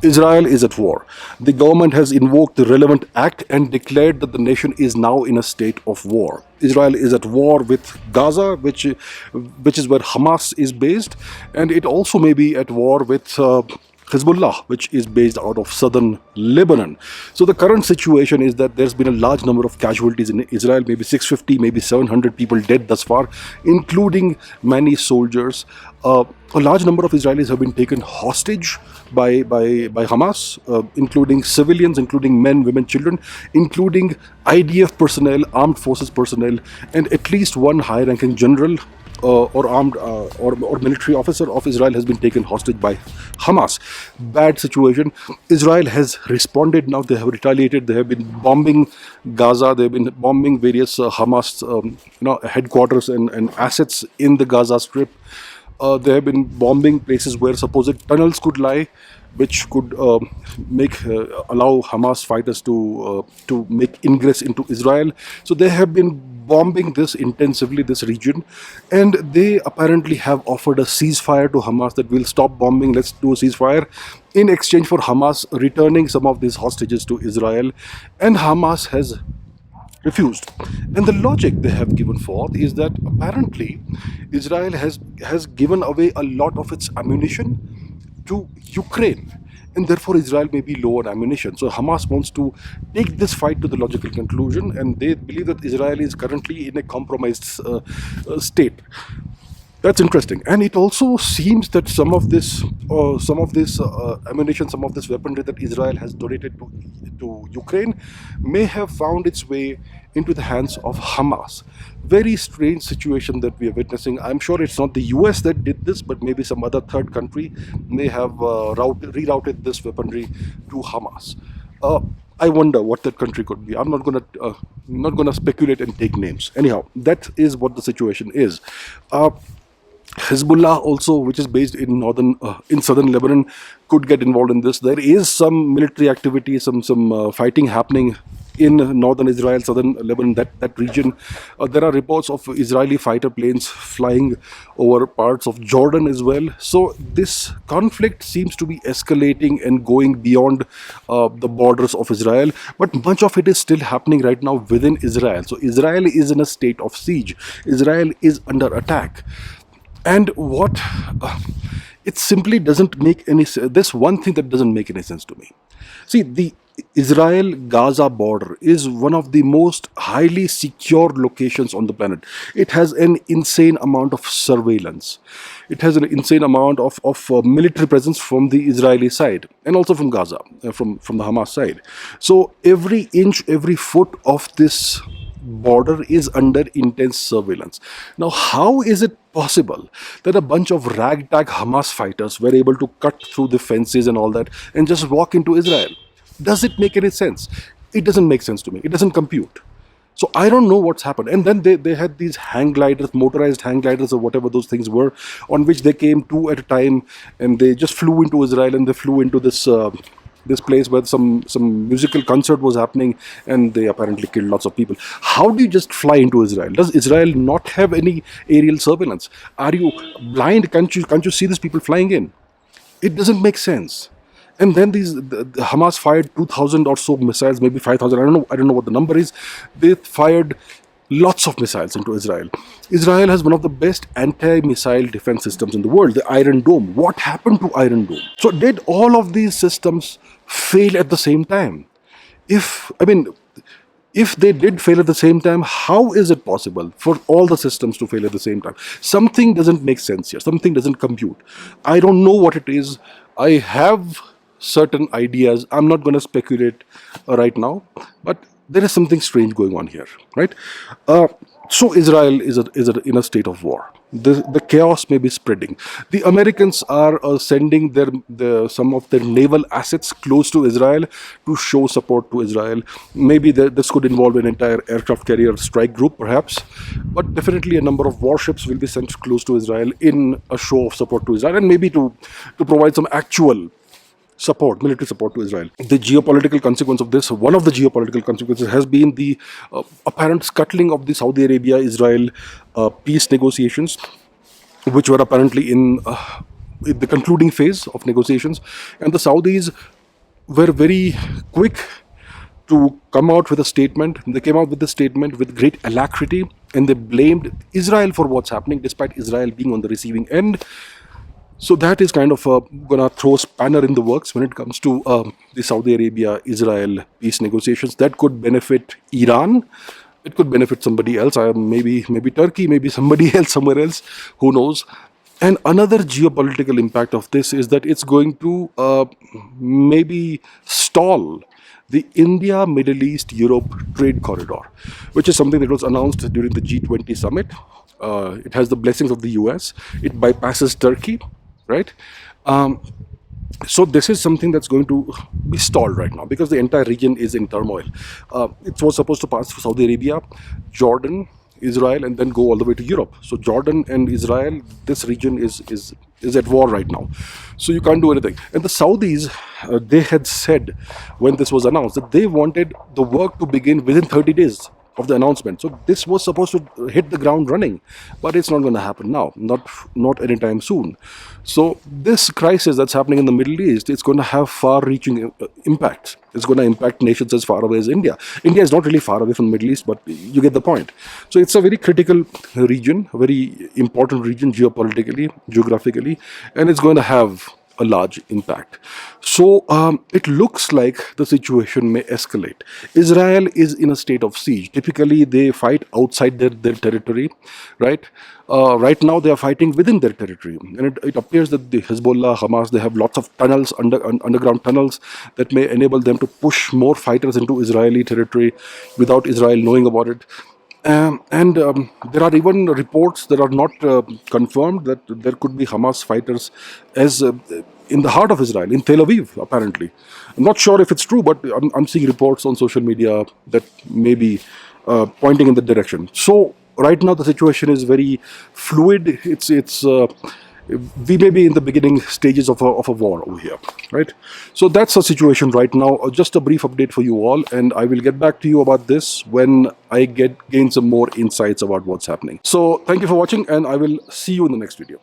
Israel is at war. The government has invoked the relevant act and declared that the nation is now in a state of war. Israel is at war with Gaza, which is where Hamas is based, and it also may be at war with Hezbollah, which is based out of southern Lebanon. So the current situation is that there's been a large number of casualties in Israel, maybe 650, maybe 700 people dead thus far, including many soldiers. A large number of Israelis have been taken hostage by Hamas, including civilians, including men, women, children, including IDF personnel, armed forces personnel, and at least one high-ranking general or armed or military officer of Israel has been taken hostage by Hamas. Bad situation. Israel has responded now. They have retaliated. They have been bombing Gaza. They have been bombing various Hamas headquarters and assets in the Gaza Strip. They have been bombing places where supposed tunnels could lie, which could allow Hamas fighters to make ingress into Israel. So they have been bombing this intensively, this region, and they apparently have offered a ceasefire to Hamas, that we'll stop bombing, let's do a ceasefire, in exchange for Hamas returning some of these hostages to Israel, and Hamas has refused. And the logic they have given forth is that apparently Israel has given away a lot of its ammunition to Ukraine, and therefore Israel may be low on ammunition. So Hamas wants to take this fight to the logical conclusion, and they believe that Israel is currently in a compromised state. That's interesting, and it also seems that some of this ammunition, some of this weaponry that Israel has donated to Ukraine may have found its way into the hands of Hamas. Very strange situation that we are witnessing. I'm sure it's not the US that did this, but maybe some other third country may have rerouted this weaponry to Hamas. I wonder what that country could be. I'm not gonna speculate and take names. Anyhow, that is what the situation is. Hezbollah also, which is based in southern Lebanon, could get involved in this. There is some military activity, some fighting happening in northern Israel, southern Lebanon, that region. There are reports of Israeli fighter planes flying over parts of Jordan as well. So this conflict seems to be escalating and going beyond the borders of Israel, but much of it is still happening right now within Israel. So Israel is in a state of siege. Israel is under attack. And it simply doesn't make any sense. There's one thing that doesn't make any sense to me. See, the Israel-Gaza border is one of the most highly secure locations on the planet. It has an insane amount of surveillance. It has an insane amount of military presence from the Israeli side, and also from Gaza, from the Hamas side. So every inch, every foot of this border is under intense surveillance. Now, how is it possible that a bunch of ragtag Hamas fighters were able to cut through the fences and all that and just walk into Israel? Does it make any sense? It doesn't make sense to me. It doesn't compute. So I don't know what's happened. And then they had these hang gliders, motorized hang gliders or whatever those things were, on which they came two at a time, and they just flew into Israel, and they flew into this place where some musical concert was happening, and they apparently killed lots of people. How do you just fly into Israel? Does Israel not have any aerial surveillance? Are you blind? Can't you see these people flying in? It doesn't make sense. And then the Hamas fired 2,000 or so missiles, maybe 5,000. I don't know what the number is. They fired lots of missiles into Israel. Israel has one of the best anti-missile defense systems in the world, the Iron Dome. What happened to Iron Dome? So did all of these systems fail at the same time? If they did fail at the same time, how is it possible for all the systems to fail at the same time? Something doesn't make sense here. Something doesn't compute. I don't know what it is. I have certain ideas. I'm not going to speculate right now, but there is something strange going on here, right? So Israel is in a state of war. The chaos may be spreading. The Americans are sending some of their naval assets close to Israel to show support to Israel. Maybe this could involve an entire aircraft carrier strike group, perhaps, but definitely a number of warships will be sent close to Israel in a show of support to Israel, and maybe to provide some actual support, military support to Israel. The geopolitical consequence of this, one of the geopolitical consequences, has been the apparent scuttling of the Saudi Arabia-Israel peace negotiations, which were apparently in the concluding phase of negotiations. And the Saudis were very quick to come out with a statement. They came out with the statement with great alacrity, and they blamed Israel for what's happening, despite Israel being on the receiving end. So that is kind of gonna throw a spanner in the works when it comes to the Saudi Arabia-Israel peace negotiations. That could benefit Iran. It could benefit somebody else. Maybe Turkey, maybe somebody else somewhere else. Who knows? And another geopolitical impact of this is that it's going to maybe stall the India, Middle East, Europe trade corridor, which is something that was announced during the G20 summit. It has the blessings of the US. It bypasses Turkey, right? So this is something that's going to be stalled right now because the entire region is in turmoil. It was supposed to pass through Saudi Arabia, Jordan, Israel, and then go all the way to Europe. So Jordan and Israel, this region is at war right now. So you can't do anything. And the Saudis, they had said when this was announced that they wanted the work to begin within 30 days of the announcement. So this was supposed to hit the ground running, but it's not going to happen now, not anytime soon. So this crisis that's happening in the Middle East, it's going to have far-reaching impacts. It's going to impact nations as far away as India. India is not really far away from the Middle East, but you get the point. So it's a very critical region, a very important region geopolitically, geographically, and it's going to have a large impact. So it looks like the situation may escalate. Israel is in a state of siege. Typically, they fight outside their territory, right? Right now, they are fighting within their territory. And it appears that the Hezbollah, Hamas, they have lots of tunnels, underground tunnels that may enable them to push more fighters into Israeli territory without Israel knowing about it. There are even reports that are not confirmed that there could be Hamas fighters as in the heart of Israel, in Tel Aviv, apparently. I'm not sure if it's true, but I'm seeing reports on social media that may be pointing in that direction. So right now the situation is very fluid. We may be in the beginning stages of a war over here, right? So that's the situation right now. Just a brief update for you all, and I will get back to you about this when I gain some more insights about what's happening. So thank you for watching, and I will see you in the next video.